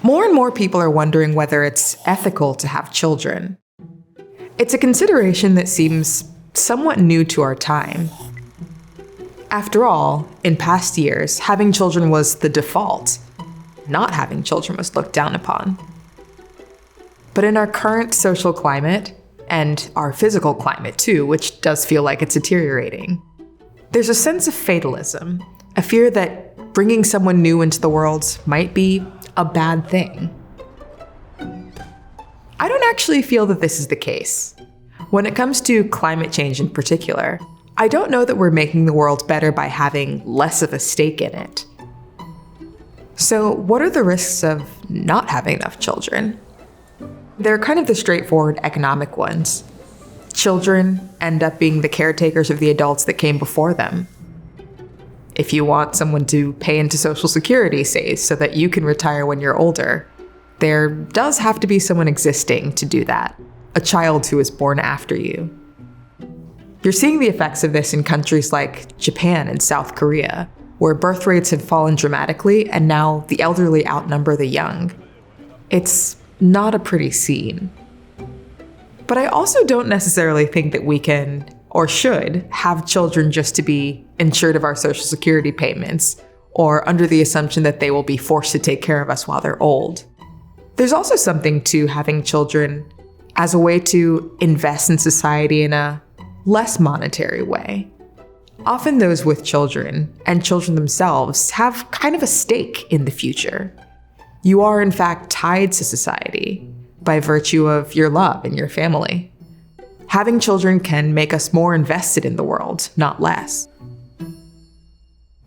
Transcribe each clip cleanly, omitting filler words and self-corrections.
More and more people are wondering whether it's ethical to have children. It's a consideration that seems somewhat new to our time. After all, in past years, having children was the default. Not having children was looked down upon. But in our current social climate, and our physical climate too, which does feel like it's deteriorating, there's a sense of fatalism, a fear that bringing someone new into the world might be a bad thing. I don't actually feel that this is the case. When it comes to climate change in particular, I don't know that we're making the world better by having less of a stake in it. So what are the risks of not having enough children? They're kind of the straightforward economic ones. Children end up being the caretakers of the adults that came before them. If you want someone to pay into Social Security, say, so that you can retire when you're older, there does have to be someone existing to do that, a child who is born after you. You're seeing the effects of this in countries like Japan and South Korea, where birth rates have fallen dramatically and now the elderly outnumber the young. It's not a pretty scene. But I also don't necessarily think that we can or should have children just to be insured of our Social Security payments, or under the assumption that they will be forced to take care of us while they're old. There's also something to having children as a way to invest in society in a less monetary way. Often those with children, and children themselves, have kind of a stake in the future. You are in fact tied to society by virtue of your love and your family. Having children can make us more invested in the world, not less.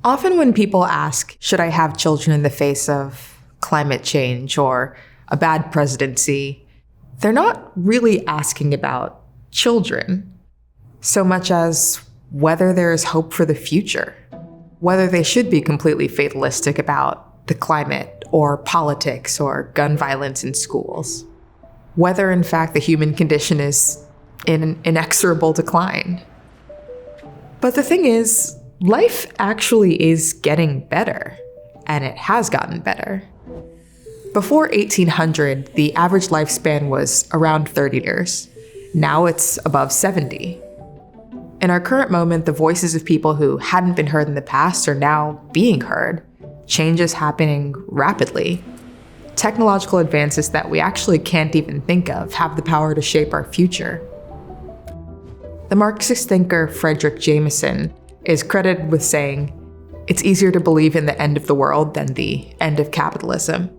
Often when people ask, should I have children in the face of climate change or a bad presidency, they're not really asking about children so much as whether there is hope for the future, whether they should be completely fatalistic about the climate or politics or gun violence in schools, whether in fact the human condition is in an inexorable decline. But the thing is, life actually is getting better, and it has gotten better. Before 1800, the average lifespan was around 30 years. Now it's above 70. In our current moment, the voices of people who hadn't been heard in the past are now being heard. Change is happening rapidly. Technological advances that we actually can't even think of have the power to shape our future. The Marxist thinker Frederick Jameson is credited with saying, "It's easier to believe in the end of the world than the end of capitalism."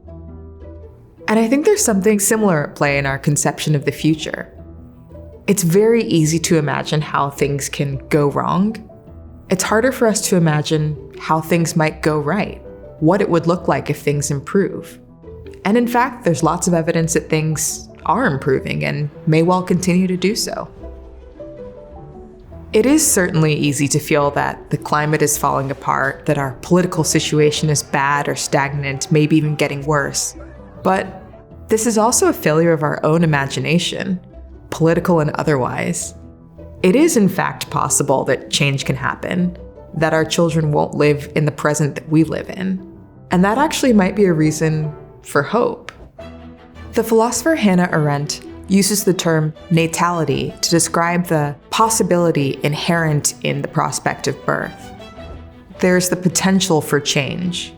And I think there's something similar at play in our conception of the future. It's very easy to imagine how things can go wrong. It's harder for us to imagine how things might go right, what it would look like if things improve. And in fact, there's lots of evidence that things are improving and may well continue to do so. It is certainly easy to feel that the climate is falling apart, that our political situation is bad or stagnant, maybe even getting worse. But this is also a failure of our own imagination, political and otherwise. It is in fact possible that change can happen, that our children won't live in the present that we live in. And that actually might be a reason for hope. The philosopher Hannah Arendt uses the term natality to describe the possibility inherent in the prospect of birth. There's the potential for change.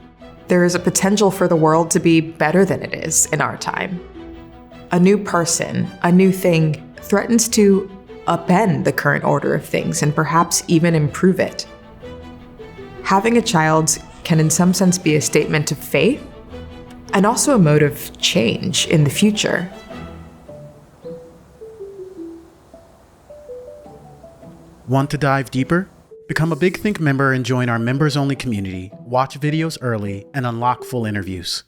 There is a potential for the world to be better than it is in our time. A new person, a new thing, threatens to upend the current order of things and perhaps even improve it. Having a child can in some sense be a statement of faith and also a mode of change in the future. Want to dive deeper? Become a Big Think member and join our members-only community, watch videos early, and unlock full interviews.